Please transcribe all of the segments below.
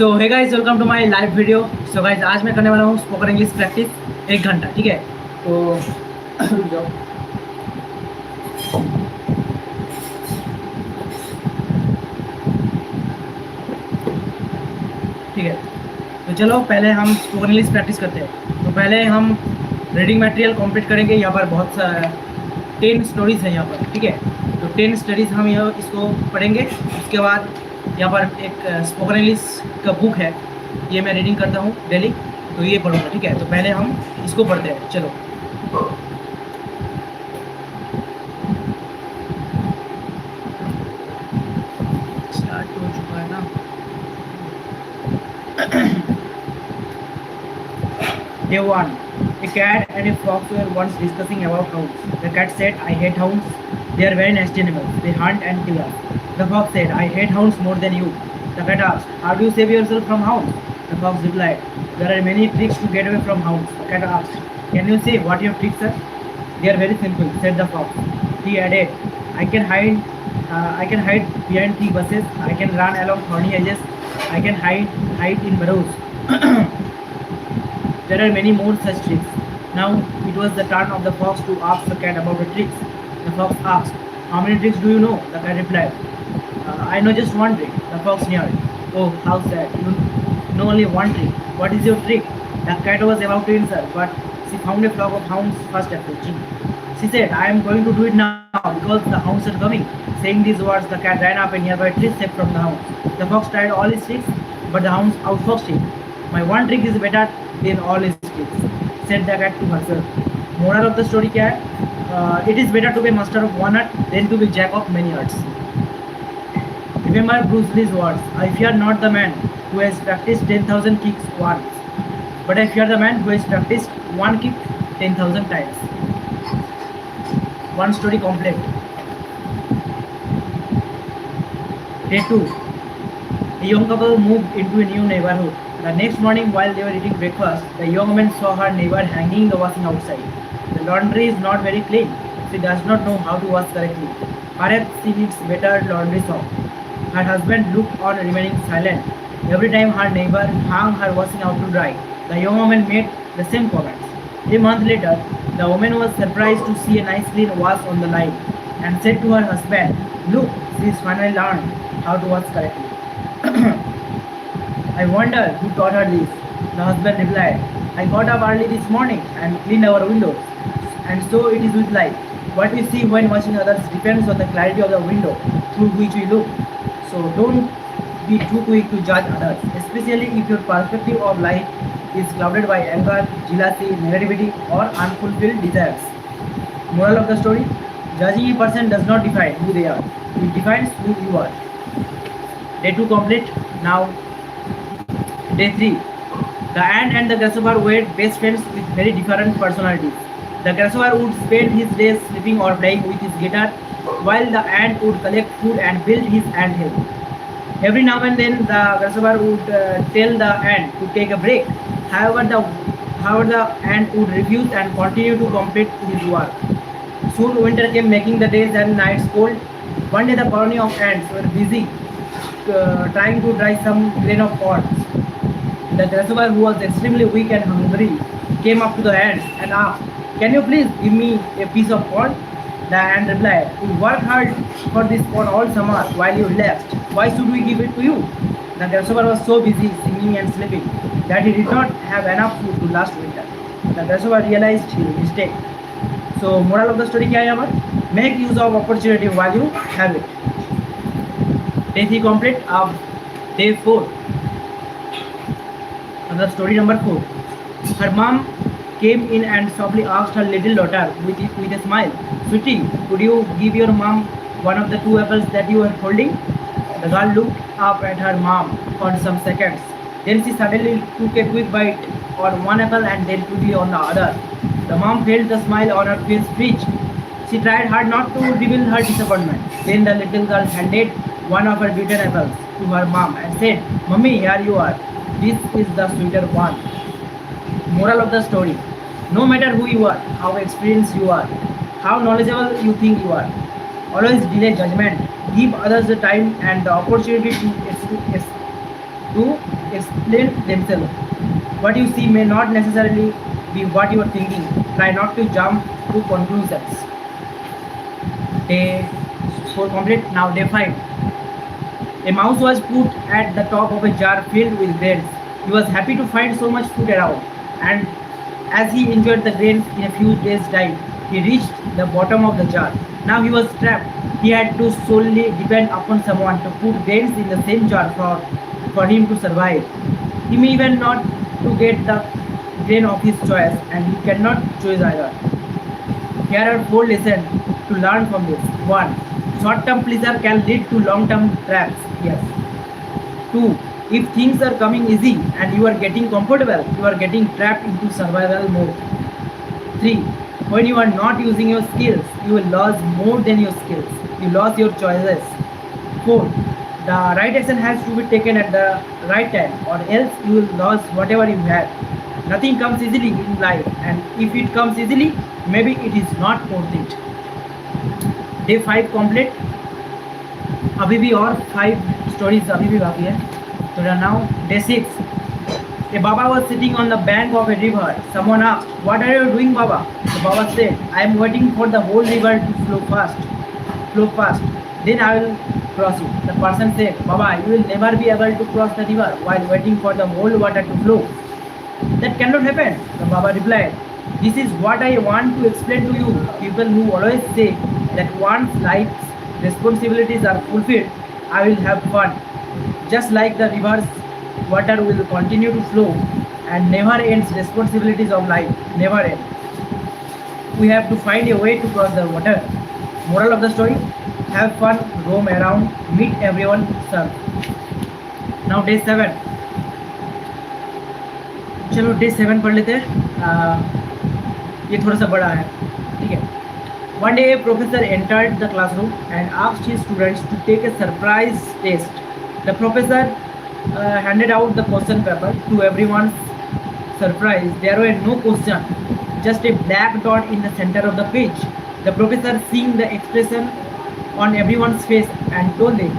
So hey guys, welcome to my live video. So guys, आज मैं करने वाला हूँ स्पोकन इंग्लिश प्रैक्टिस 1 घंटा। ठीक है, तो रुक जाओ। ठीक है, तो चलो पहले हम स्पोकन इंग्लिश प्रैक्टिस करते हैं। तो पहले हम रीडिंग मटेरियल कंप्लीट करेंगे। यहाँ पर बहुत सा 10 स्टोरीज हैं यहाँ पर। ठीक है, तो 10 स्टोरीज हम यहाँ इसको पढ़ेंगे। उसके बाद यहाँ पर एक स्पोकन इंग्लिश का बुक है, ये मैं रीडिंग करता हूँ डेली, तो ये पढ़ूंगा। ठीक है, तो पहले हम इसको पढ़ते हैं। चलो, स्टार्ट हो चुका है ना। Day 1. A cat and a fox were once discussing about hounds. The cat said, I hate hounds. They are very nasty animals. They hunt and kill us. The fox said, I hate hounds more than you. The cat asked, how do you save yourself from hounds? The fox replied, there are many tricks to get away from hounds. The cat asked, can you say what your tricks are? They are very simple, said the fox. He added, I can hide behind tree bushes. I can run along thorny edges. I can hide in burrows. There are many more such tricks. Now it was the turn of the fox to ask the cat about the tricks. The fox asked, how many tricks do you know? The cat replied, I know just one trick. The fox sneered, oh, how sad. You know only one trick. What is your trick? The cat was about to answer, but she found a flock of hounds fast approaching. She said, I am going to do it now because the hounds are coming. Saying these words, the cat ran up a nearby tree safe from the hounds. The fox tried all his tricks, but the hounds outfoxed him. My one trick is better than all his tricks, said the cat to herself. Moral of the story क्या है? It is better to be master of one art than to be jack of many arts. Remember Bruce Lee's words, I fear not the man who has practiced 10,000 kicks once, but I fear the man who has practiced one kick 10,000 times. One story complete. Day 2. A young couple moved into a new neighborhood. The next morning, while they were eating breakfast, the young woman saw her neighbor hanging the washing outside. The laundry is not very clean. She does not know how to wash correctly. Perhaps she needs better laundry soap. Her husband looked on, remaining silent. Every time her neighbor hung her washing out to dry, the young woman made the same comments. A month later, the woman was surprised to see a nice clean wash on the line and said to her husband, look, she has finally learned how to wash correctly. I wonder who taught her this. The husband replied, I got up early this morning and cleaned our windows. And so it is with life. What we see when watching others depends on the clarity of the window through which we look. So don't be too quick to judge others, especially if your perspective of life is clouded by anger, jealousy, negativity, or unfulfilled desires. Moral of the story, judging a person does not define who they are. It defines who you are. Day 2 complete. Now Day 3. The ant and the grasshopper were best friends with very different personalities. The grasshopper would spend his days sleeping or playing with his guitar, while the ant would collect food and build his ant hill. Every now and then, the grasshopper would tell the ant to take a break. However, the ant would refuse and continue to complete his work. Soon winter came, making the days and nights cold. One day, the colony of ants were busy trying to dry some grain of corn. The grasshopper, who was extremely weak and hungry, came up to the ants and asked, can you please give me a piece of corn? The ant replied, we worked hard for this corn all summer while you left. Why should we give it to you? The grasshopper was so busy singing and sleeping that he did not have enough food to last winter. The grasshopper realized his mistake. So, moral of the story क्या है यहाँ पर? Make use of opportunity while you have it. Day 3 complete. Of Day 4. The story number 4. Her mom came in and softly asked her little daughter with a smile, Sweetie, could you give your mom one of the 2 apples that you are holding? The girl looked up at her mom for some seconds. Then she suddenly took a quick bite on one apple and then quickly on the other. The mom felt the smile on her face twitch. She tried hard not to reveal her disappointment. Then the little girl handed one of her beaten apples to her mom and said, Mummy, here you are. This is the sweeter one. Moral of the story, no matter who you are, how experienced you are, how knowledgeable you think you are, always delay judgment. Give others the time and the opportunity to explain themselves. What you see may not necessarily be what you are thinking. Try not to jump to conclusions. Day 4 complete. Now day 5. A mouse was put at the top of a jar filled with grains. He was happy to find so much food around, and as he enjoyed the grains in a few days' time, he reached the bottom of the jar. Now he was trapped. He had to solely depend upon someone to put grains in the same jar for him to survive. He may even not to get the grain of his choice, and he cannot choose either. Here are four lessons to learn from this. 1. Short-term pleasure can lead to long-term traps. Yes. 2. If things are coming easy and you are getting comfortable, you are getting trapped into survival mode. 3. When you are not using your skills, you will lose more than your skills. You lose your choices. 4. The right action has to be taken at the right time, or else you will lose whatever you have. Nothing comes easily in life, and if it comes easily, maybe it is not worth it. Day 5 complete. अभी भी और 5 stories अभी भी बाकी है. So now day 6. A Baba was sitting on the bank of a river. Someone asked, "What are you doing, Baba?" The Baba said, "I am waiting for the whole river to flow fast. Flow fast. Then I will cross it." The person said, "Baba, you will never be able to cross the river while waiting for the whole water to flow." "That cannot happen," the Baba replied. "This is what I want to explain to you. People who always say that once life's responsibilities are fulfilled, I will have fun. Just like the river's water will continue to flow and never ends. Responsibilities of life never end. We have to find a way to cross the water." Moral of the story: have fun, roam around, meet everyone, serve. Now day 7. चलो day 7 पढ़ लेते हैं. ये थोड़ा सा बड़ा है, ठीक है. One day a professor entered the classroom and asked his students to take a surprise test. The professor handed out the question paper. To everyone's surprise, there were no questions, just a black dot in the center of the page. The professor, seeing the expression on everyone's face, and told them,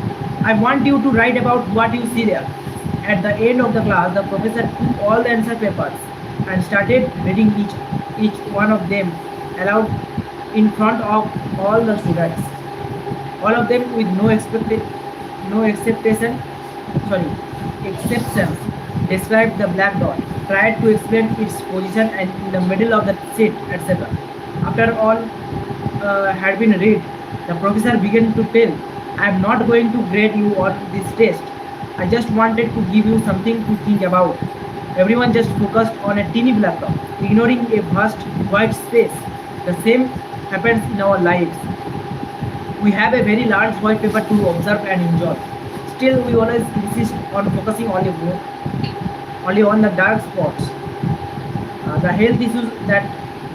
"I want you to write about what you see there." At the end of the class, the professor took all the answer papers and started reading each one of them aloud in front of all the students. All of them, with no exceptions, described the black dot, tried to explain its position and in the middle of the sheet, etc. After all had been read, the professor began to tell, "I am not going to grade you on this test. I just wanted to give you something to think about." Everyone just focused on a teeny black dot, ignoring a vast white space. The same happens in our lives. We have a very large white paper to observe and enjoy. Still, we always insist on focusing only on the dark spots. The health issues that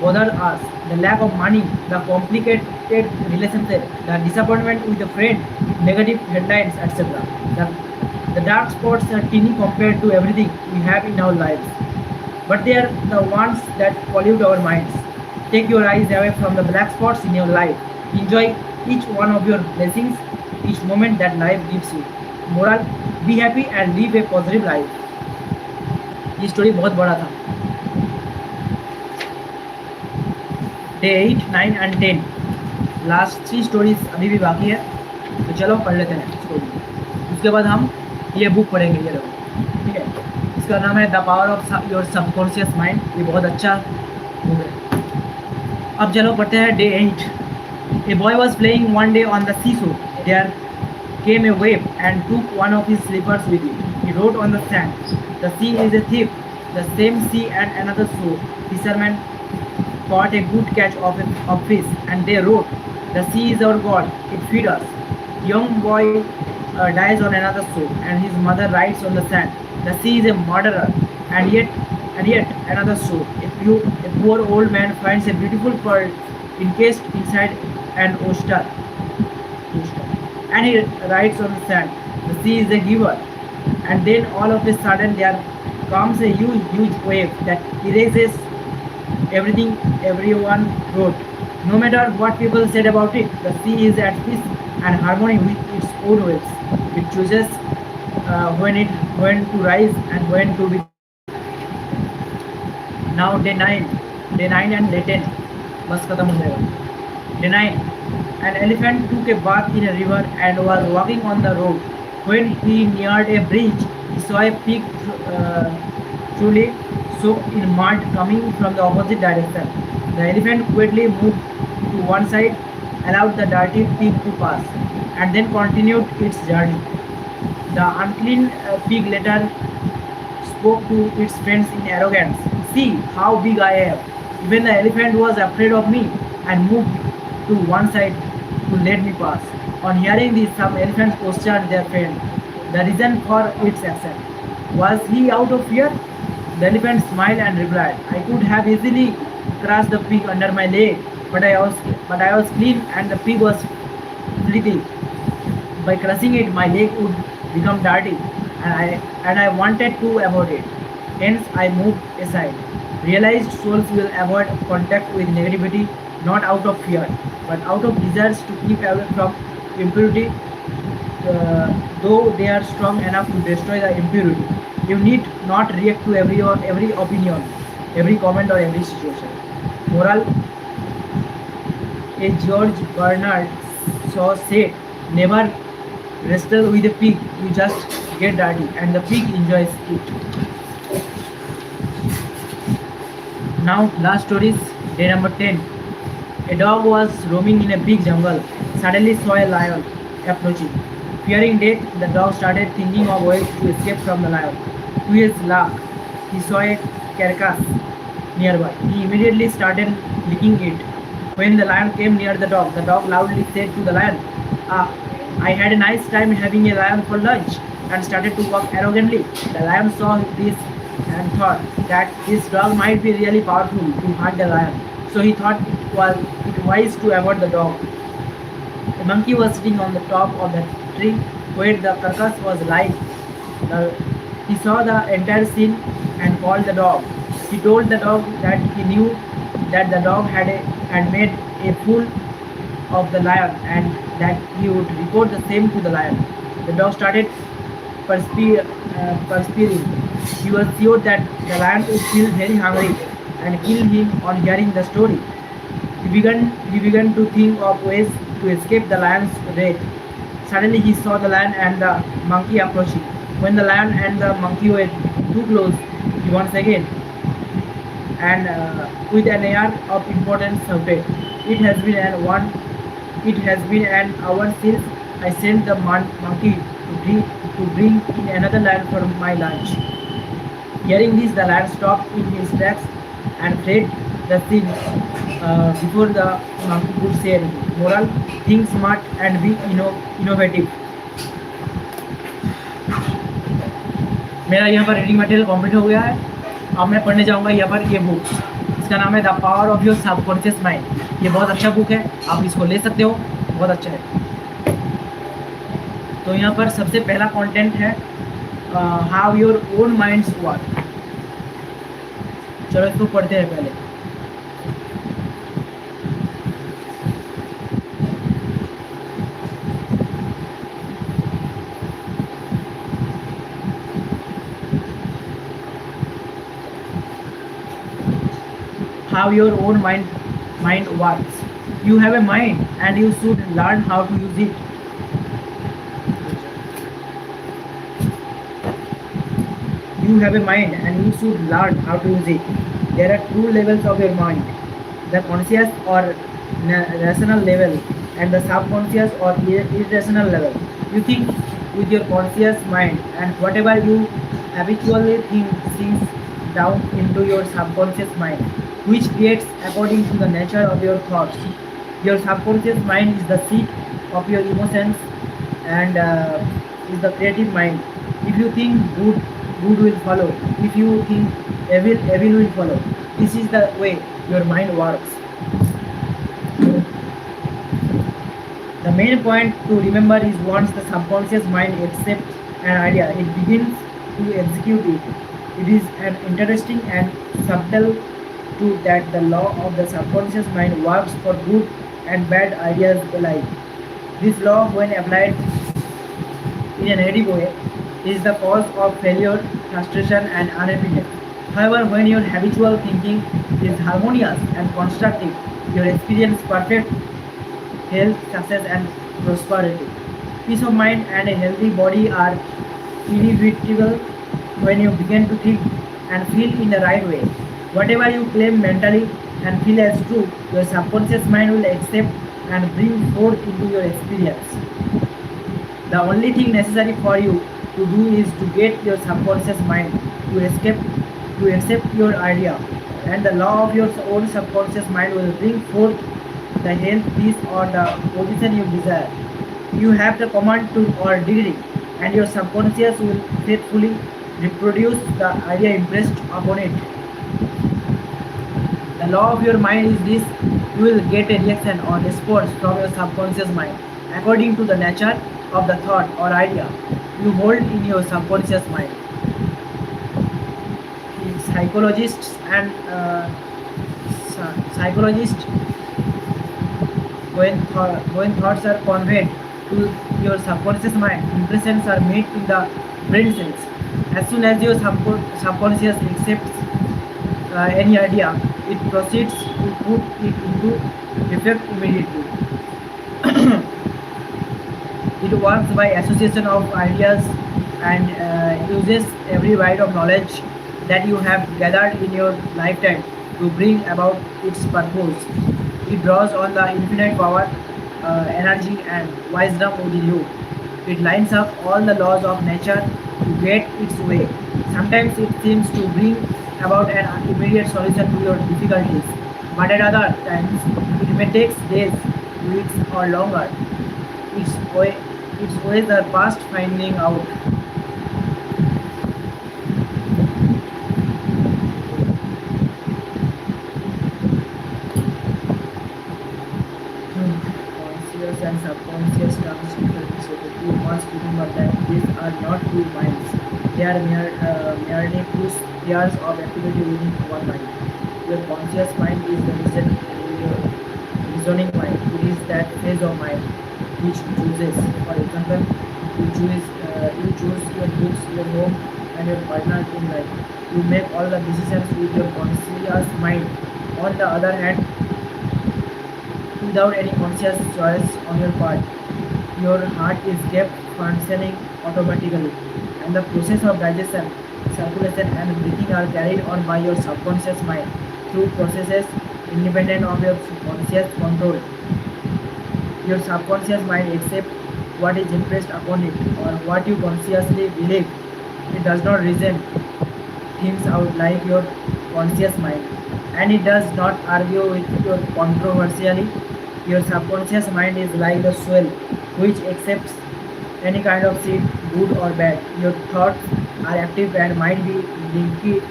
bother us, the lack of money, the complicated relationship, the disappointment with a friend, negative headlines, etc. The dark spots are teeny compared to everything we have in our lives, but they are the ones that pollute our minds. Take your eyes away from the black spots in your life. Enjoy each one of your blessings, each moment that life gives you. Moral: be happy and live a positive life. ये story बहुत बड़ा था. Day 8, 9 and 10. Last 3 stories अभी भी बाकी है, तो चलो पढ़ लेते हैं स्टोरी. उसके बाद हम ये बुक पढ़ेंगे. ये लोग, ठीक है. इसका नाम है the power of your subconscious mind. ये बहुत अच्छा बुक है. अब चलो पढ़ते हैं day 8. A boy was playing one day on the seashore. There came a wave and took one of his slippers with it. He wrote on the sand, "The sea is a thief. The same sea and another shore. Fishermen caught a good catch of fish, and they wrote, 'The sea is our God. It feeds us.' Young boy dies on another shore, and his mother writes on the sand, 'The sea is a murderer.' And yet another shore. A poor old man finds a beautiful pearl encased inside an oyster, and he writes on the sand, 'The sea is a giver.' And then all of a sudden there comes a huge wave that erases everything everyone wrote. No matter what people said about it, the sea is at peace and harmony with its own waves. It chooses when to rise and when to be. Now day 9 and day 10 बस खत्म हो जाएगा. Day 9. An elephant took a bath in a river and was walking on the road. When he neared a bridge, he saw a pig uh, truly soaked in mud coming from the opposite direction. The elephant quickly moved to one side, allowed the dirty pig to pass, and then continued its journey. The unclean pig later spoke to its friends in arrogance. See how big I am. Even the elephant was afraid of me and moved to one side to let me pass. On hearing this, some elephants questioned their friend the reason for its action. Was he out of fear? The elephant smiled and replied, I could have easily crushed the pig under my leg, but I was clean and the pig was filthy. By crushing it, my leg would become dirty, and I wanted to avoid it. Hence, I moved aside. Realized souls will avoid contact with negativity not out of fear, but out of desires to keep away from impurity, though they are strong enough to destroy the impurity. You need not react to every opinion, every comment, or every situation. Moral: a George Bernard Shaw said, never wrestle with a pig, you just get dirty and the pig enjoys it. Now, last stories, day number 10. A dog was roaming in a big jungle, suddenly saw a lion approaching. Fearing death, the dog started thinking of ways to escape from the lion. To his luck, he saw a carcass nearby. He immediately started licking it. When the lion came near the dog loudly said to the lion, Ah, I had a nice time having a lion for lunch, and started to walk arrogantly. The lion saw this and thought that this dog might be really powerful to hunt the lion. So he thought it wise to avoid the dog. The monkey was sitting on the top of the tree where the carcass was lying. The- he saw the entire scene and called the dog. He told the dog that he knew that the dog had made a fool of the lion and that he would report the same to the lion. The dog started perspiring. He was sure that the lion would feel very hungry and kill him on hearing the story. He began to think of ways to escape the lion's wrath. Suddenly he saw the lion and the monkey approaching. When the lion and the monkey were too close, he once again, and with an air of importance shouted, "It has been an hour since I sent the monkey to bring in another lion for my lunch." Hearing this, the lion stopped in his tracks and fled the scene before the monkey could say anything. Moral: think smart and be innovative. मेरा यहाँ पर reading material complete हो गया है. अब मैं पढ़ने जाऊँगा यहाँ पर ये बुक. इसका नाम है the power of your subconscious mind. ये बहुत अच्छा बुक है, आप इसको ले सकते हो, बहुत अच्छा है. तो यहाँ पर सबसे पहला कंटेंट है how your own minds work. चलो इसको पढ़ते हैं पहले. How your own mind works. You have a mind and you should learn how to use it. You have a mind and you should learn how to use it. There are two levels of your mind: the conscious or rational level and the subconscious or irrational level. You think with your conscious mind, and whatever you habitually think sinks down into your subconscious mind, which creates according to the nature of your thoughts. Your subconscious mind is the seat of your emotions and is the creative mind. If you think good, good will follow. If you think evil, evil will follow. This is the way your mind works. The main point to remember is once the subconscious mind accepts an idea, it begins to execute it. It is an interesting and subtle truth that the law of the subconscious mind works for good and bad ideas alike. This law, when applied in a negative way, is the cause of failure, frustration, and unhappiness. However, when your habitual thinking is harmonious and constructive, you experience perfect health, success, and prosperity. Peace of mind and a healthy body are inevitable when you begin to think and feel in the right way. Whatever you claim mentally and feel as true, your subconscious mind will accept and bring forth into your experience. The only thing necessary for you to do is to get your subconscious mind to escape to accept your idea, and the law of your own subconscious mind will bring forth the health, peace, or the position you desire. You have the command to or degree, and your subconscious will faithfully reproduce the idea impressed upon it. The law of your mind is this: you will get a reaction or response from your subconscious mind according to the nature of the thought or idea you hold in your subconscious mind. Psychologists and psychologists, when thoughts are conveyed to your subconscious mind, impressions are made in the brain cells. As soon as your subconscious accepts any idea, it proceeds to put it into effect immediately. It works by association of ideas and uses every bite of knowledge that you have gathered in your lifetime to bring about its purpose. It draws on the infinite power, energy, and wisdom within you. It lines up all the laws of nature to get its way. Sometimes it seems to bring about an immediate solution to your difficulties, but at other times it may take days, weeks, or longer. Its way, its ways are past finding out. Conscious and subconscious terms differentiated. You must remember that these are not two minds. They are merely two spheres of activity within one mind. Your conscious mind is the reasoning mind. It is that phase of mind which chooses. For example, you choose your books, your home, and your partner in life. You make all the decisions with your conscious mind. On the other hand, without any conscious choice on your part, your heart is kept functioning automatically, and the process of digestion, circulation, and breathing are carried on by your subconscious mind through processes independent of your conscious control. Your subconscious mind accepts what is impressed upon it or what you consciously believe. It does not reason things out like your conscious mind, and it does not argue with your controversially. Your subconscious mind is like the soil which accepts any kind of seed, good or bad. Your thoughts are active and might be linky,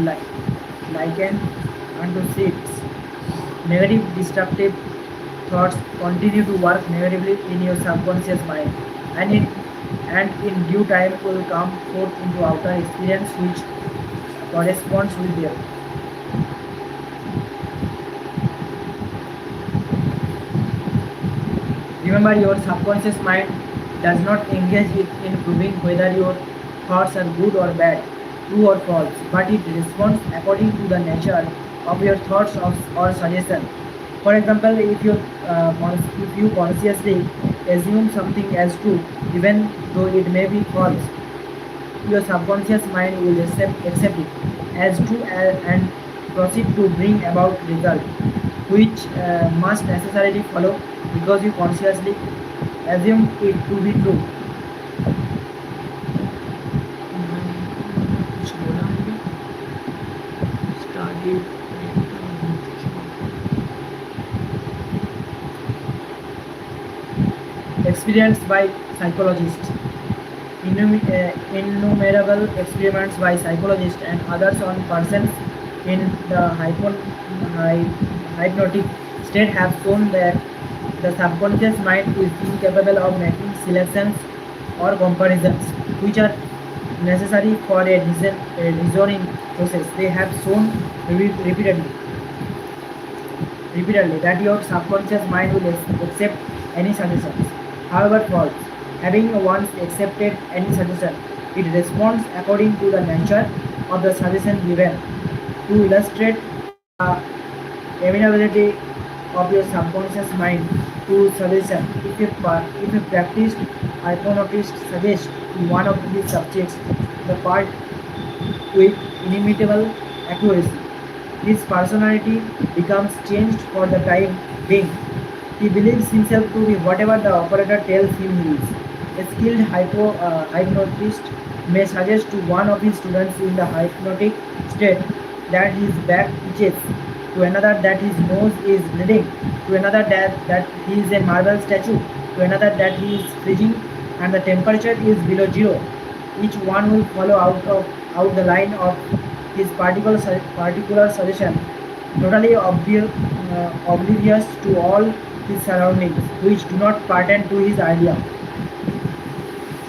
li- likened unto seeds. Negative, destructive thoughts continue to work negatively in your subconscious mind, and in due time will come forth into outer experience which corresponds with them. Remember, your subconscious mind does not engage in proving whether your thoughts are good or bad, true or false, but it responds according to the nature of your thoughts or suggestion. For example, if you consciously assume something as true, even though it may be false, your subconscious mind will accept it as true and proceed to bring about result, which must necessarily follow because you consciously assume it to be true. कुछ बोला हमने Stargate Experienced by psychologists. Innumerable experiments by psychologists and others on persons in the hypnotic state have shown that the subconscious mind is incapable of making selections or comparisons, which are necessary for a reasoning process. They have shown repeatedly that your subconscious mind will accept any suggestions, however false. Having once accepted any suggestion, It responds according to the nature of the suggestion given. To illustrate the amenability of your subconscious mind to suggestion, if a practiced hypnotist suggests to one of these subjects the part with inimitable accuracy, his personality becomes changed for the time being. He believes himself to be whatever the operator tells him he is. A skilled hypnotist may suggest to one of his students in the hypnotic state that his back itches, to another that his nose is bleeding, to another that he is a marble statue, to another that he is freezing and the temperature is below zero. Each one will follow out the line of his particular suggestion, totally oblivious to all his surroundings, which do not pertain to his idea.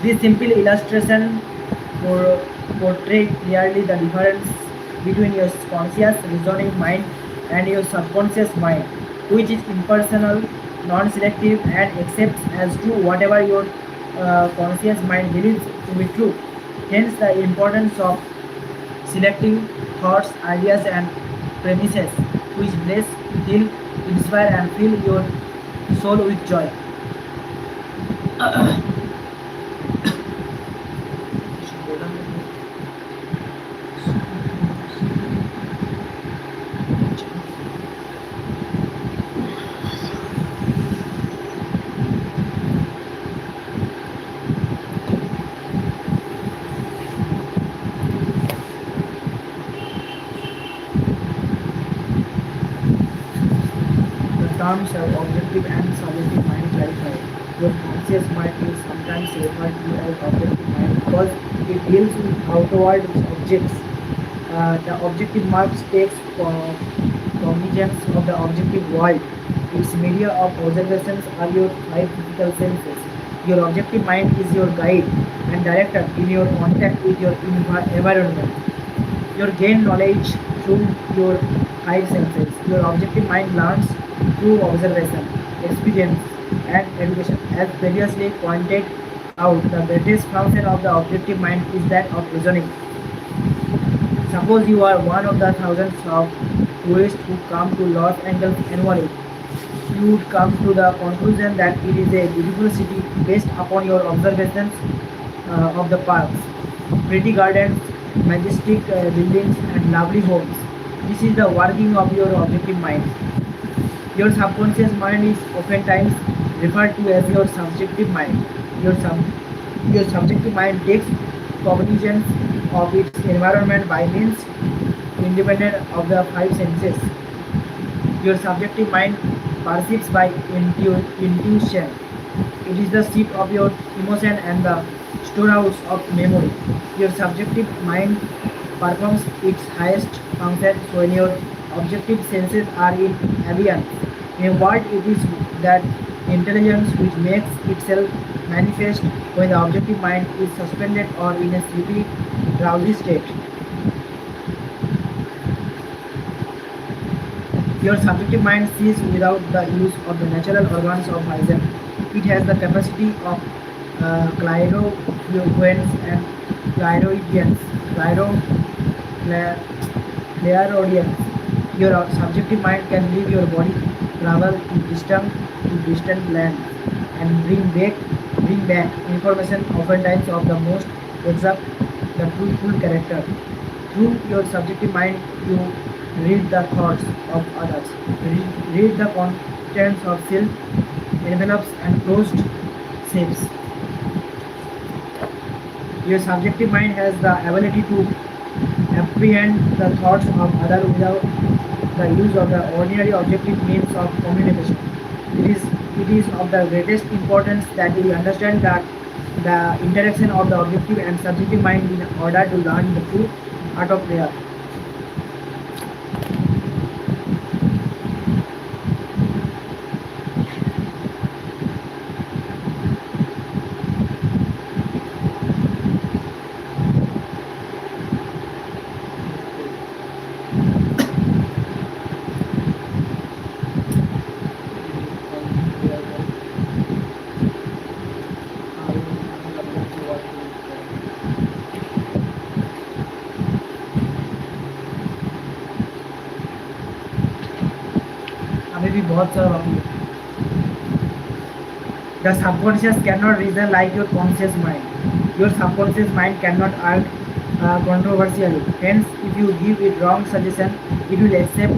This simple illustration portrays clearly the difference between your conscious reasoning mind and your subconscious mind, which is impersonal, non-selective, and accepts as true whatever your conscious mind believes to be true. Hence, the importance of selecting thoughts, ideas, and premises which bless, heal, inspire, and fill your soul with joy. The terms are objective and subjective mind clarified. Your conscious mind is sometimes referred to as objective mind because it deals with outward objects. The objective mind takes cognizance of the objective world. Its media of observations are your five physical senses. Your objective mind is your guide and director in your contact with your environment. You gain knowledge through your five senses. Your objective mind learns through observation, experience, and education. As previously pointed out, the greatest function of the objective mind is that of reasoning. Suppose you are one of the thousands of tourists who come to Los Angeles annually. You would come to the conclusion that it is a beautiful city based upon your observations of the parks, pretty gardens, majestic buildings, and lovely homes. This is the working of your objective mind. Your subconscious mind is oftentimes referred to as your subjective mind. Your, sub- your subjective mind takes cognizance of its environment by means independent of the five senses. Your subjective mind perceives by intuition. It is the seat of your emotion and the storehouse of memory. Your subjective mind performs its highest functions when your objective senses are in abeyance. In a word, it is that intelligence which makes itself manifest when the objective mind is suspended or in a sleepy, drowsy state. Your subjective mind sees without the use of the natural organs of vision. It has the capacity of clairvoyance and clairaudience. Cla- Clairaudience. Your subjective mind can leave your body, travel to distant lands, and bring back information oftentimes of the most exact, the truthful character. Through your subjective mind, you read the thoughts of others, read the contents of sealed envelopes and closed safes. Your subjective mind has the ability to apprehend the thoughts of others without the use of the ordinary objective means of communication. It is of the greatest importance that we understand that the interaction of the objective and subjective mind in order to learn the true art of prayer. अभी भी बहुत सारा बाकी है. The subconscious cannot reason like your conscious mind. Your subconscious mind cannot act controversially. Hence, if you give it wrong suggestion, it will accept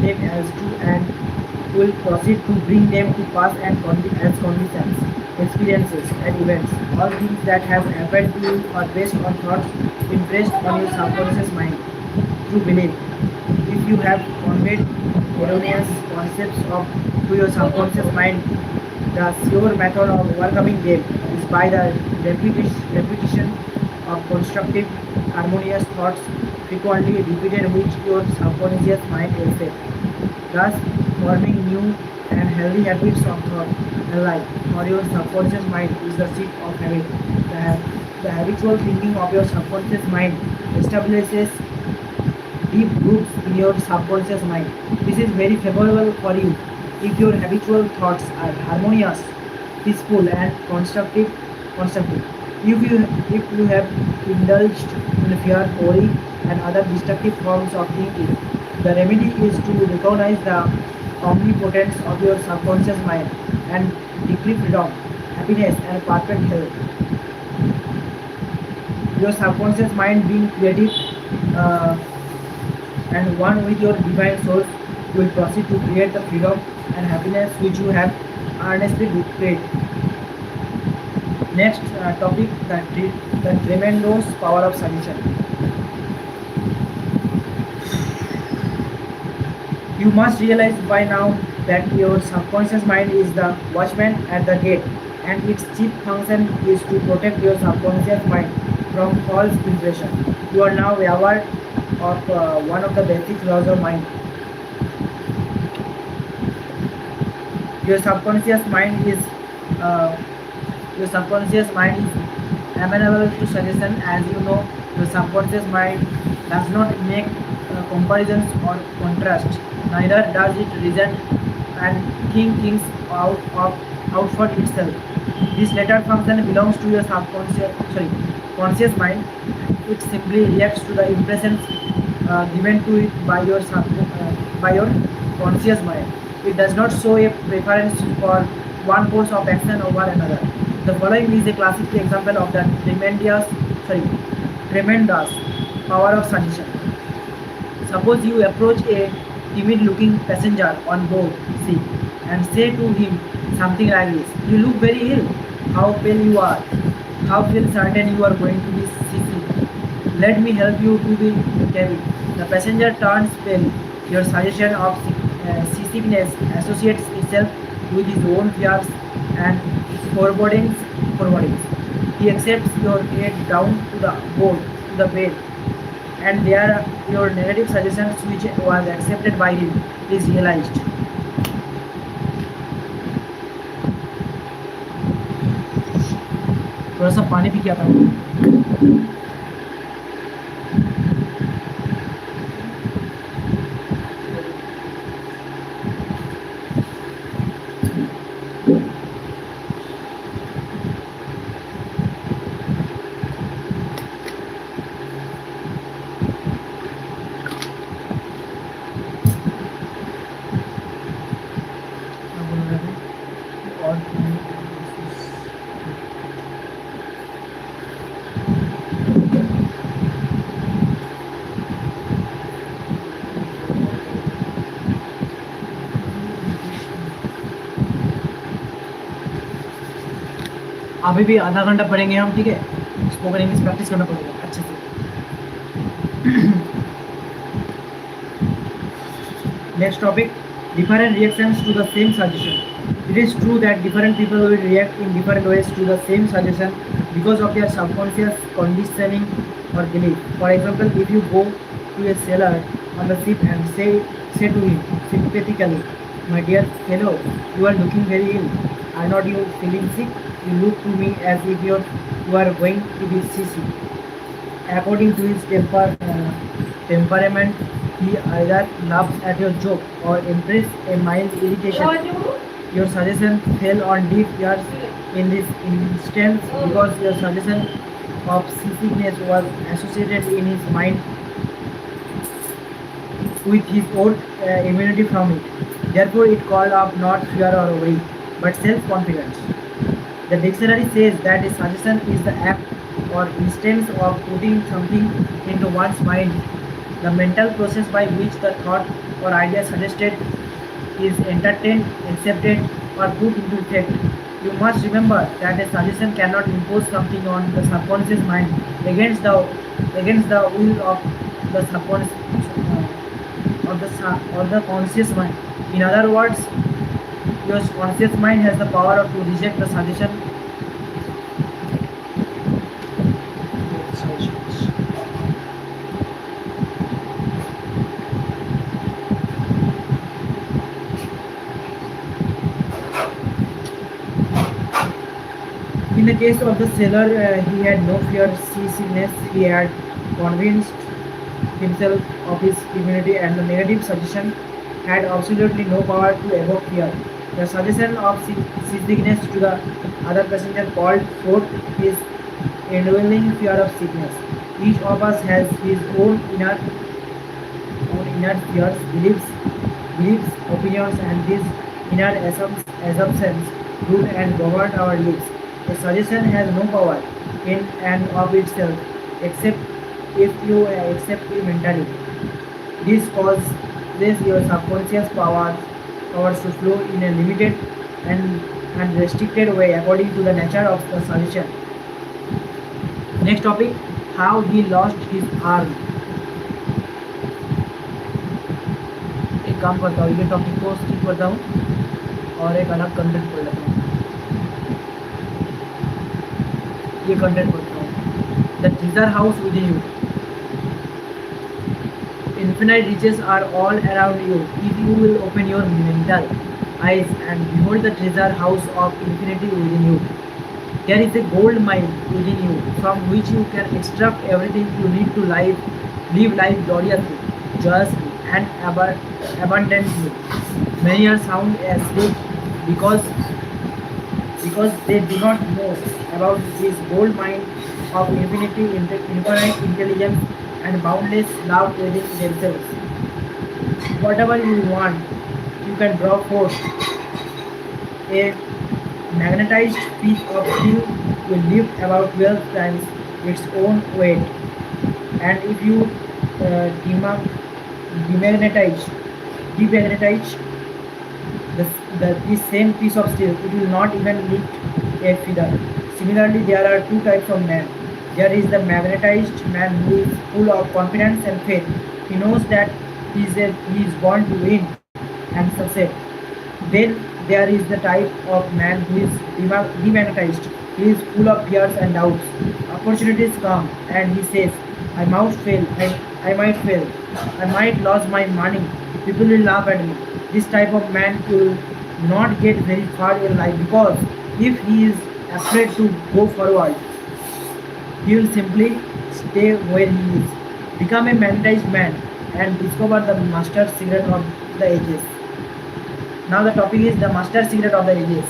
them as true and will proceed to bring them to pass and as conditions, experiences, and events. All things that have happened to you are based on thoughts impressed on your subconscious mind through belief. If you have conveyed erroneous concepts of to your subconscious mind, the sure method of overcoming them is by the repetition of constructive, harmonious thoughts frequently repeated which your subconscious mind accepts, thus forming new and healthy habits of thought and life. For your subconscious mind is the seat of habit. The habitual thinking of your subconscious mind establishes deep roots in your subconscious mind. This is very favorable for you if your habitual thoughts are harmonious, peaceful, and constructive. If you have indulged in fear, worry, and other destructive forms of thinking, the remedy is to recognize the omnipotence of your subconscious mind and decree freedom, happiness, and perfect health. Your subconscious mind being creative uh, and one with your divine source will proceed to create the freedom and happiness which you have earnestly prayed. Next topic, the tremendous power of suggestion. You must realize by now that your subconscious mind is the watchman at the gate, and its chief function is to protect your subconscious mind from false impression. You are now aware of one of the basic laws of mind. Your subconscious mind is uh, your subconscious mind is amenable to suggestion. As you know, your subconscious mind does not make comparisons or contrast. Neither does it reason and think things out for itself. This latter function belongs to your conscious mind. It simply reacts to the impressions given to it by your conscious mind. It does not show a preference for one course of action over another. The following is a classic example of the tremendous power of suggestion. Suppose you approach a timid-looking passenger on board ship and say to him something like this: "You look very ill. How pale you are. How feel certain you are going to be seasick. Let me help you to the cabin." The passenger turns pale. Your suggestion of seasickness associates itself with his own fears and forebodings. He accepts your aid down to the boat, to the bed, and there your negative suggestions which was accepted by him is realized. थोड़ा सा पानी P के आता हूँ. और अभी भी आधा घंटा पढ़ेंगे हम, ठीक है. स्पोकन इंग्लिश प्रैक्टिस करना पड़ेगा अच्छे से. Next topic, different reactions to the same suggestion. It is true that different people will react in different ways to the same suggestion because of their subconscious conditioning or belief. For example, if you go to a sailor on the ship and say to him sympathetically, "My dear fellow, you are looking very ill. Are not you feeling sick? You look to me as if you are going to be seasick." According to his temperament, he either laughs at your joke or expresses a mild irritation. Your suggestion fell on deaf ears in this instance because your suggestion of seasickness was associated in his mind with his own immunity from it. Therefore, it called up not fear or worry, but self-confidence. The dictionary says that a suggestion is the act or instance of putting something into one's mind. The mental process by which the thought or idea suggested is entertained, accepted, or put into effect. You must remember that a suggestion cannot impose something on the subconscious mind against the will of the subconscious or the conscious mind. In other words, your conscious mind has the power to reject the suggestion. In the case of the seller, he had no fear, seasickness. He had convinced himself of his immunity, and the negative suggestion had absolutely no power to evoke fear. The suggestion of seasickness to the other passenger called forth his indwelling fear of sickness. Each of us has his own inner fears, beliefs, opinions, and these inner assumptions rule and govern our lives. A suggestion has no power in and of itself except if you accept it mentally. This causes your subconscious powers to flow in a limited and, and restricted way according to the nature of the suggestion. Next topic, how he lost his arm. एक काम करता हूँ, ये topic को skip करता हूँ और एक अलग कंटेंट पढ़ लेता हूँ. ये कंटेंट पढ़ता हूँ. The treasure house within you. Infinite riches are all around you if you will open your mental eyes and behold the treasure house of infinity within you. There is a gold mine within you from which you can extract everything you need to live life gloriously, joyously, and abundantly. Many are sound asleep because they do not know about this gold mine of infinite intelligence and boundless love within themselves. Whatever you want, you can draw forth. A magnetized piece of steel will lift about 12 times its own weight, and if you demagnetize, demagnetize this same piece of steel, it will not even lift a feather. Similarly, there are two types of men. There is the magnetized man who is full of confidence and faith. He knows that he is born to win and succeed. Then there is the type of man who is demagnetized. He is full of fears and doubts. Opportunities come and he says, I might fail, I might fail, I might lose my money, people will laugh at me. This type of man will not get very far in life because if he is afraid to go forward, he will simply stay where he is. Become a magnetized man and discover the master secret of the ages. Now the topic is the master secret of the ages.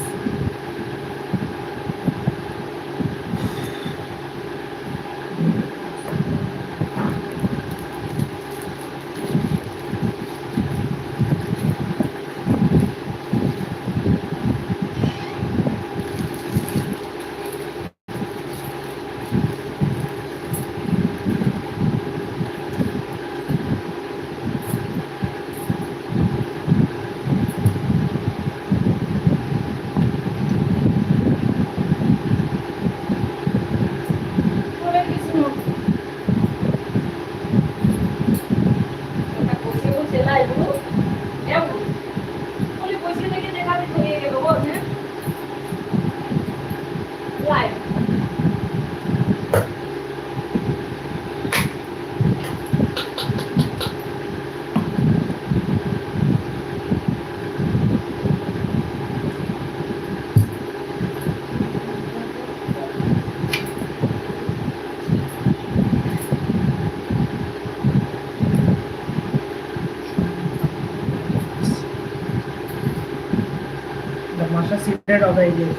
The master secret of the ages.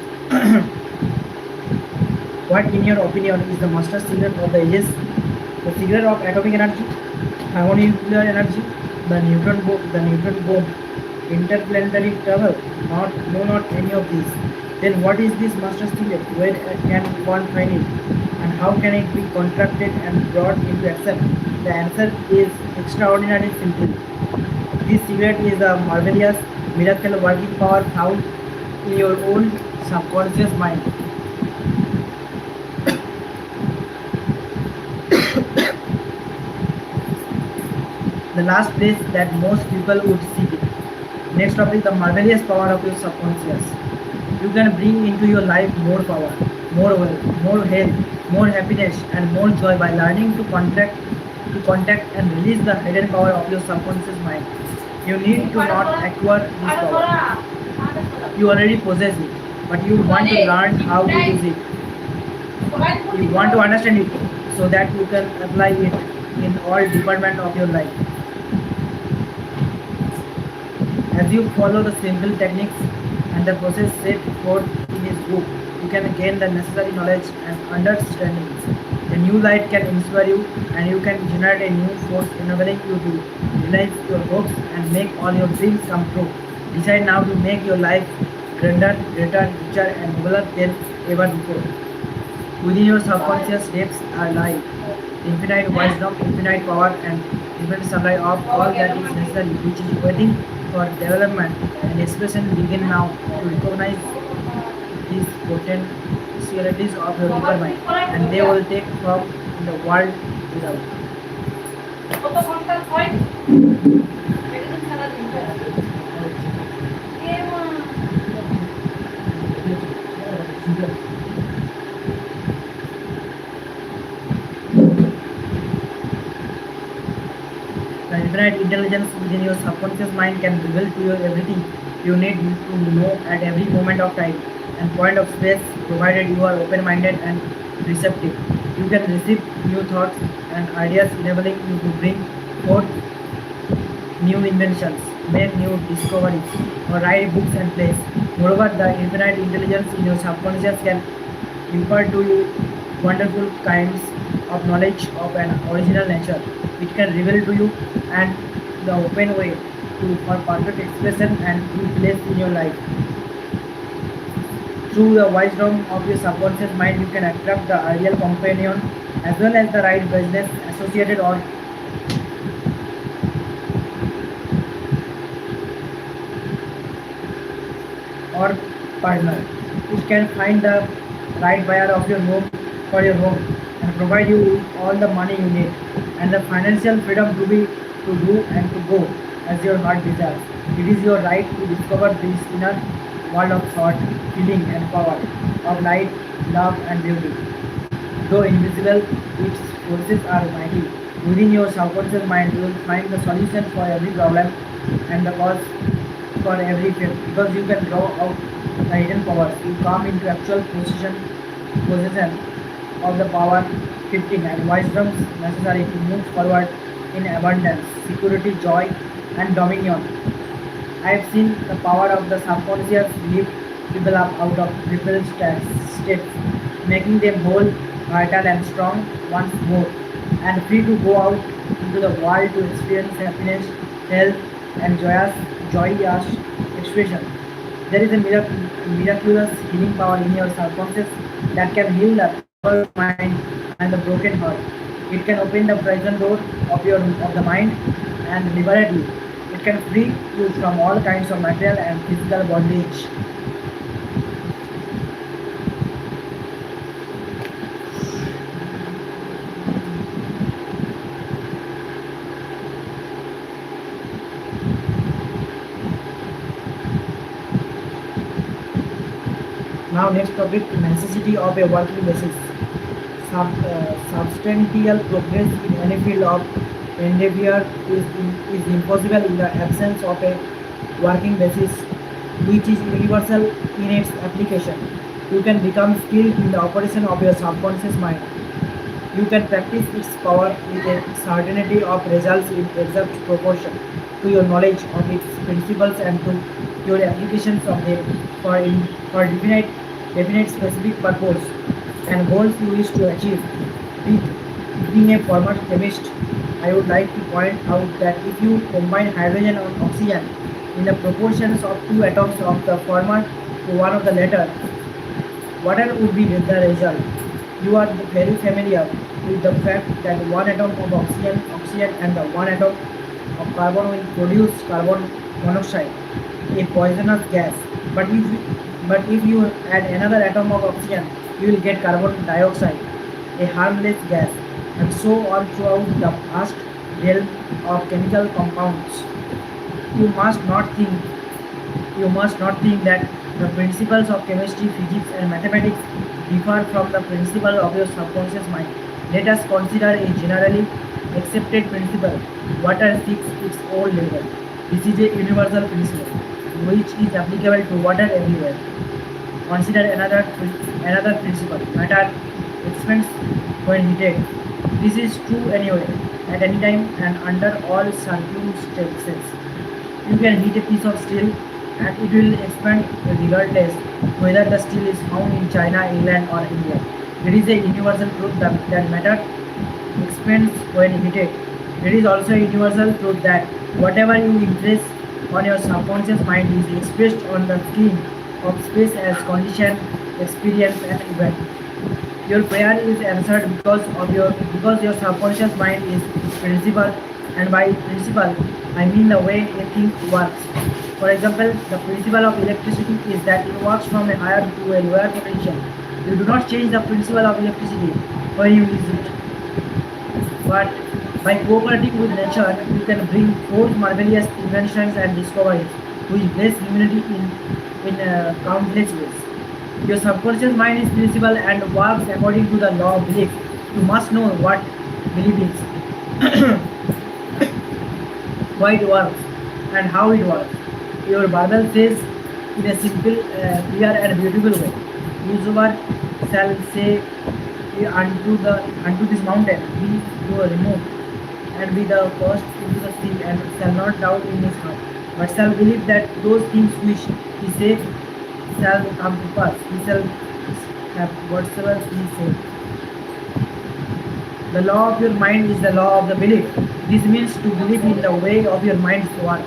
What, in your opinion, is the master secret of the ages? The secret of atomic energy, thermonuclear energy, the neutron bomb, interplanetary travel, not no, not any of these. Then what is this master secret? Where can one find it? And how can it be contracted and brought into action? The answer is extraordinarily simple. This secret is a marvelous miracle working power found in your own subconscious mind. The last place that most people would seek it. Next up is the marvelous power of your subconscious. You can bring into your life more power, more wealth, more health, more happiness, and more joy by learning to contact and release the hidden power of your subconscious mind. You need to not acquire this power. You already possess it, but you want to learn how to use it. You want to understand it so that you can apply it in all department of your life. As you follow the simple techniques and the process set forth in his book, you can gain the necessary knowledge and understandings. A new light can inspire you and you can generate a new force enabling you to realize your hopes and make all your dreams come true. Decide now to make your life grander, greater, richer and nobler than ever before. Within your subconscious depths are lie infinite wisdom, infinite power, and infinite supply of all that is necessary, which is waiting for development and expression. Begin now to recognize these potentialities of your deeper mind, and they will take from the world without. The infinite intelligence within your subconscious mind can reveal to you everything you need to know at every moment of time and point of space, provided you are open-minded and receptive. You can receive new thoughts and ideas, enabling you to bring forth new inventions, make new discoveries, or write books and plays. Moreover, the infinite intelligence in your subconscious can impart to you wonderful kinds of knowledge of an original nature. It can reveal to you and the open way to for perfect expression and true place in your life. Through the wisdom of your subconscious mind, you can attract the ideal companion as well as the right business associated or partner. It can find the right buyer of your home for your home and provide you with all the money you need and the financial freedom to do and to go as your heart desires. It is your right to discover this inner world of thought, feeling and power, of light, love and beauty. Though invisible, its forces are mighty. Within your subconscious mind, you will find the solution for every problem and the cause for every fear. Because you can draw out the hidden powers, you come into actual possession of the power 15 and wisdoms necessary to move forward in abundance, security, joy, and dominion. I have seen the power of the subconscious lift people up out of crippled states, making them whole, vital, and strong once more, and free to go out into the world to experience happiness, health, and joyous expression. There is a miraculous healing power in your subconscious that can heal the troubled mind and the broken heart. It can open the prison door of the mind and liberate you. It can free you from all kinds of material and physical bondage. Now next topic, necessity of a working basis. Substantial progress in any field of endeavor is impossible in the absence of a working basis which is universal in its application. You can become skilled in the operation of your subconscious mind. You can practice its power with a certainty of results in exact proportion to your knowledge of its principles and to your applications of them for definite specific purpose and goals you wish to achieve. Being a former chemist, I would like to point out that if you combine hydrogen and oxygen in the proportions of two atoms of the former to one of the latter, whatever would be the result? You are very familiar with the fact that one atom of oxygen and the one atom of carbon will produce carbon monoxide, a poisonous gas. But if you add another atom of oxygen, you will get carbon dioxide, a harmless gas, and so on throughout the vast realm of chemical compounds. You must not think you must not think that the principles of chemistry, physics, and mathematics differ from the principle of your subconscious mind. Let us consider a generally accepted principle. Water seeks its own level. This is a universal principle which is applicable to water everywhere. Consider another principle. Matter expands when heated. This is true anyway, at any time and under all circumstances. You can heat a piece of steel and it will expand regardless whether the steel is found in China, England, or India. It is a universal truth that matter expands when heated. It is also a universal truth that whatever you impress on your subconscious mind is expressed on the screen of space as condition, experience, and event. Your prayer is answered because your subconscious mind is principle, and by principle I mean the way a thing works. For example, the principle of electricity is that it works from a higher to a lower potential. You do not change the principle of electricity when you use it. But by cooperating with nature, you can bring forth marvelous inventions and discoveries which bless humanity in countless ways. Your subconscious mind is principle and works according to the law of belief. You must know what belief is, why it works, and how it works. Your Bible says in a simple, clear, and beautiful way, whosoever shall say unto this mountain, be you removed, and be the cast into the sea, and shall not doubt in his heart, but shall believe that those things which he saith shall come to pass. He shall have whatsoever he said. The law of your mind is the law of the belief. This means to believe in the way of your mind's work.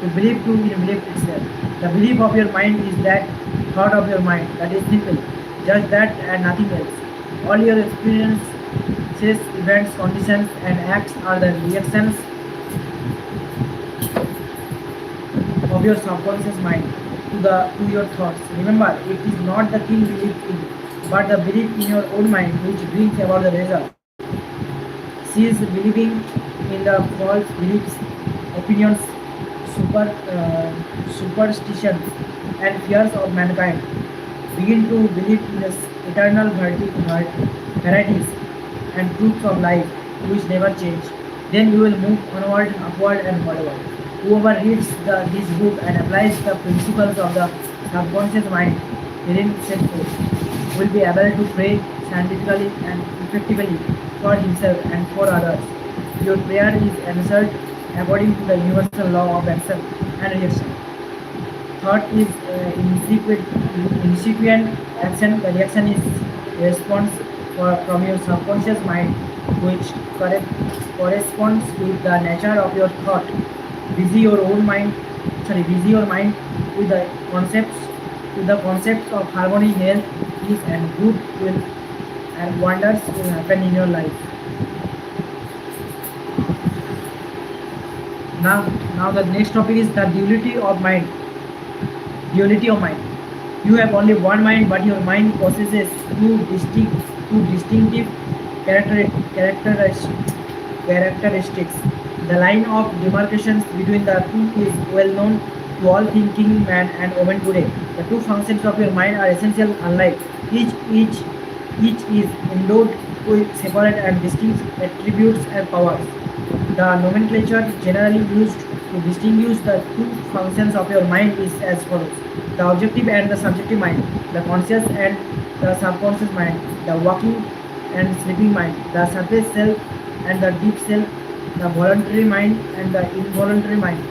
To believe to in belief itself. The belief of your mind is that thought of your mind. That is simple. Just that and nothing else. All your experiences, events, conditions, and acts are the reactions of your subconscious mind to your thoughts. Remember, it is not the thing you believe in, but the belief in your own mind which brings about the result. She is believing in the false beliefs, opinions, superstitions, and fears of mankind. Begin to believe in the eternal varieties and truths of life which never change. Then you will move onward, upward, and forward. Whoever reads this book and applies the principles of the subconscious mind herein set forth will be able to pray scientifically and effectively for himself and for others. Your prayer is answered according to the universal law of action and reaction. Thought is incipient action. The reaction is response from your subconscious mind, which corresponds with the nature of your thought. Busy your mind with the concepts of harmony, health, peace, and goodwill, and wonders will happen in your life. Now the next topic is the duality of mind. Duality of mind. You have only one mind, but your mind possesses two distinctive characteristics. The line of demarcations between the two is well known to all thinking man and woman today. The two functions of your mind are essential, unlike each is endowed with separate and distinct attributes and powers. The nomenclature generally used to distinguish the two functions of your mind is as follows: the objective and the subjective mind, the conscious and the subconscious mind, the waking and sleeping mind, the surface self and the deep self, the voluntary mind and the involuntary mind,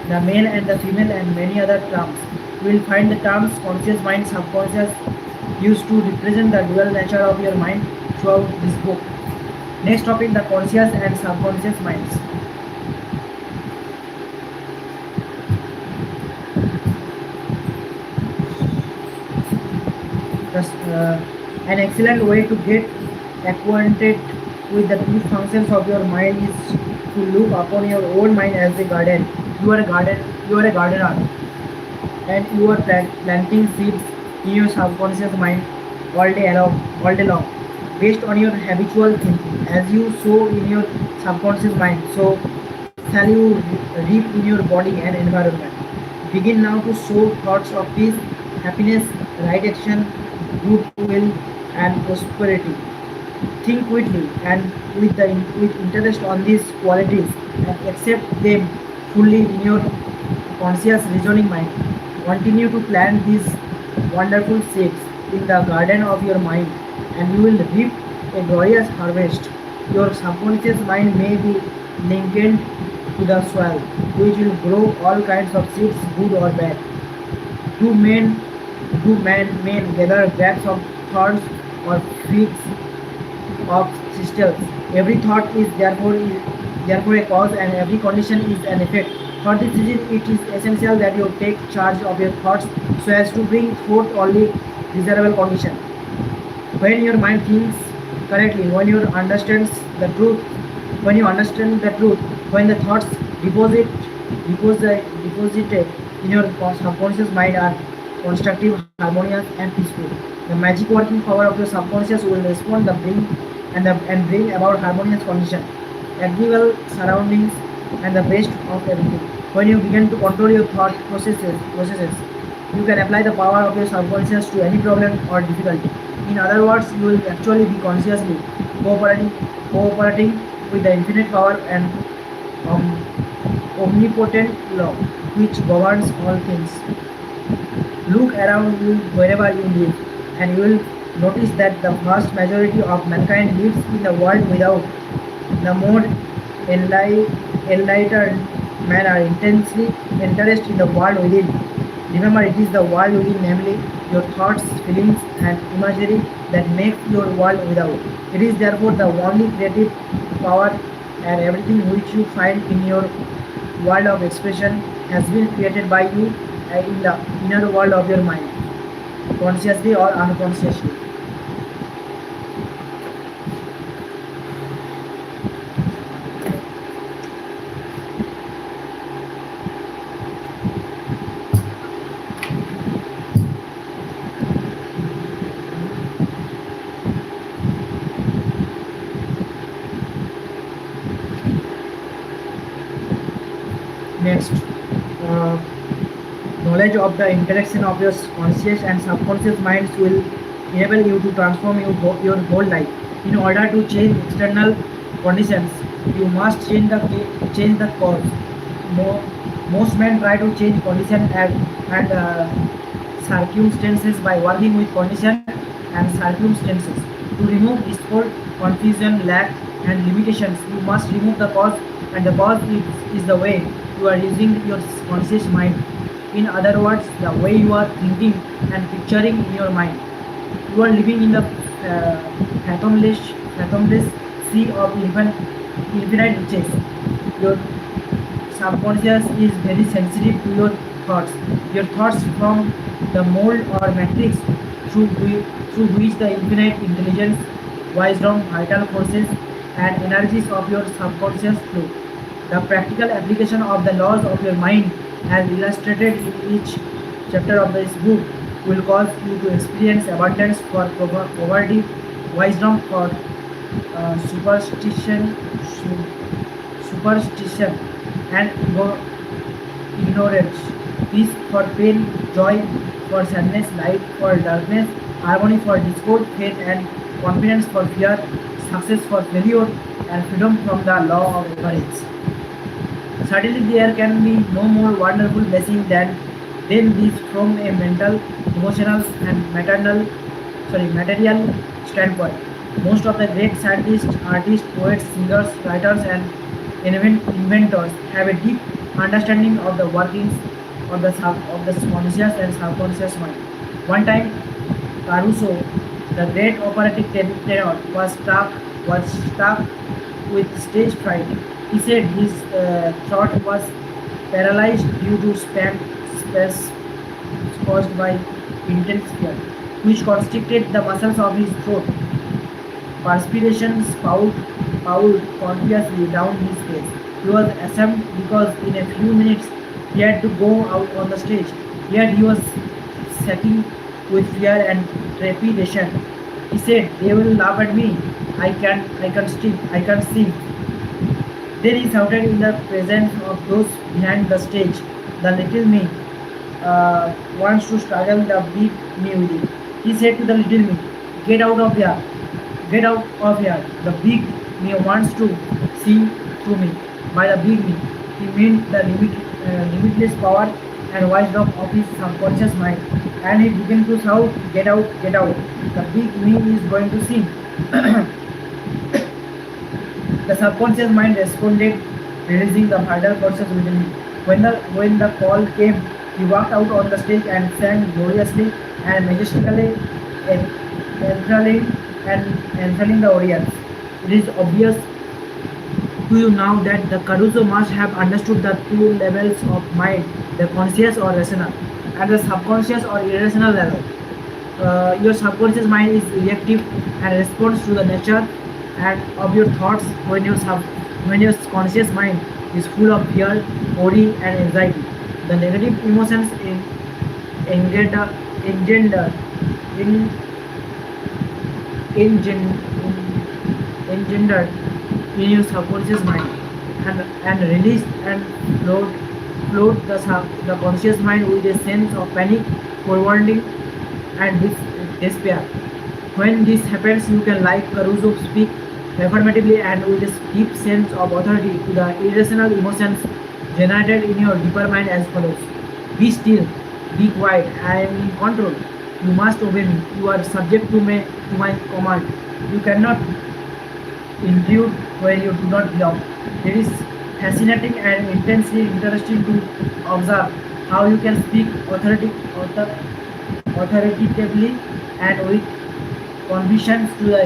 the male and the female, and many other terms. You will find the terms conscious mind, subconscious used to represent the dual nature of your mind throughout this book. Next topic, the conscious and subconscious minds. Thus, an excellent way to get acquainted with the true functions of your mind is to look upon your own mind as a garden. You are a garden. You are a gardener, and you are planting seeds in your subconscious mind all day long, based on your habitual thinking. As you sow in your subconscious mind, so shall you reap in your body and environment. Begin now to sow thoughts of peace, happiness, right action, goodwill, and prosperity. Think quickly and with interest on these qualities and accept them fully in your conscious reasoning mind. Continue to plant these wonderful seeds in the garden of your mind and you will reap a glorious harvest. Your subconscious mind may be linked to the soil, which will grow all kinds of seeds, good or bad. Do men do men gather grapes of thorns or figs of crystals. Every thought is therefore a cause and every condition is an effect. For this reason, it is essential that you take charge of your thoughts so as to bring forth only desirable condition. When your mind thinks correctly, when you understand the truth, when the thoughts deposited in your subconscious mind are constructive, harmonious, and peaceful. The magic working power of your subconscious will respond the bring and bring about harmonious condition, agreeable surroundings, and the best of everything. When you begin to control your thought processes, you can apply the power of your subconscious to any problem or difficulty. In other words, you will actually be consciously cooperating with the infinite power and um, omnipotent law which governs all things. Look around you wherever you live, and you will notice that the vast majority of mankind lives in the world without. The more enlightened men are intensely interested in the world within. Remember, it is the world within, namely your thoughts, feelings, and imagery that make your world without. It is therefore the only creative power, and everything which you find in your world of expression has been created by you in the inner world of your mind, consciously or unconsciously. Next, uh, knowledge of the interaction of your conscious and subconscious minds will enable you to transform your whole life. In order to change external conditions, you must change the cause. Mo- Most men try to change condition and circumstances by working with condition and circumstances. To remove discord, confusion, lack, and limitations, you must remove the cause, and the cause is the way you are using your conscious mind. In other words, the way you are thinking and picturing in your mind. You are living in the fathomless sea of infinite riches. Your subconscious is very sensitive to your thoughts. Your thoughts from the mold or matrix through which the infinite intelligence, wisdom, vital forces, and energies of your subconscious flow. The practical application of the laws of your mind, as illustrated in each chapter of this book, will cause you to experience abundance for poverty, wisdom for superstition, superstition, and ignorance, peace for pain, joy for sadness, light for darkness, harmony for discord, faith and confidence for fear, success for failure, and freedom from the law of avarice. Certainly, there can be no more wonderful blessing than this from a mental, emotional, and material standpoint. Most of the great scientists, artists, poets, singers, writers, and inventors have a deep understanding of the workings of the conscious and subconscious mind. One time, Caruso, the great operatic tenor, was struck with stage fright. He said his throat was paralyzed due to spasms caused by intense fear. which constricted the muscles of his throat. Perspiration spout copiously down his face. He was ashamed because in a few minutes he had to go out on the stage. Yet he was shaking with fear and trepidation. He said, "They will laugh at me. I can't sing." Then he shouted in the presence of those behind the stage, "The little me wants to struggle the big me with it." He said to the little me, "Get out of here. Get out of here. The big me wants to see through me." By the big me, he meant the limitless power and wisdom of his subconscious mind. And he began to shout, "Get out, get out. The big me is going to sing." The subconscious mind responded, releasing the vital forces within him. When the call came, he walked out on the stage and sang gloriously and majestically, enthralling enthralling the audience. It is obvious to you now that the Caruso must have understood the two levels of mind, the conscious or rational, and the subconscious or irrational level. Your subconscious mind is reactive and responds to the nature and of your thoughts when your conscious mind is full of fear, worry, and anxiety. The negative emotions engender engender in engen- engendered in your subconscious mind and released and float the conscious mind with a sense of panic, foreboding, and despair. When this happens, you can, like Caruso, speak affirmatively and with a deep sense of authority to the irrational emotions generated in your deeper mind as follows: "Be still, be quiet, I am in control. You must obey me. You are subject to my command. You cannot intrude where you do not belong." It is fascinating and intensely interesting to observe how you can speak authoritatively and with convictions to the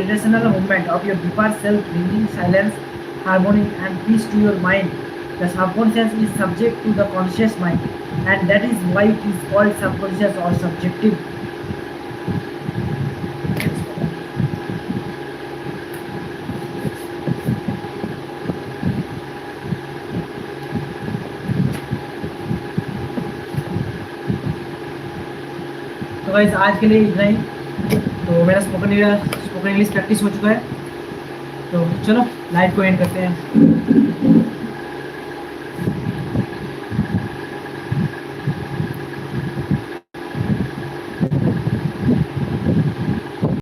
irrational movement of your deeper self, bringing silence, harmony, and peace to your mind. The subconscious is subject to the conscious mind, and that is why it is called subconscious or subjective. तो guys आज के लिए इतना ही। तो मेरा spoken English practice हो चुका है। तो चलो लाइव को एंड करते हैं।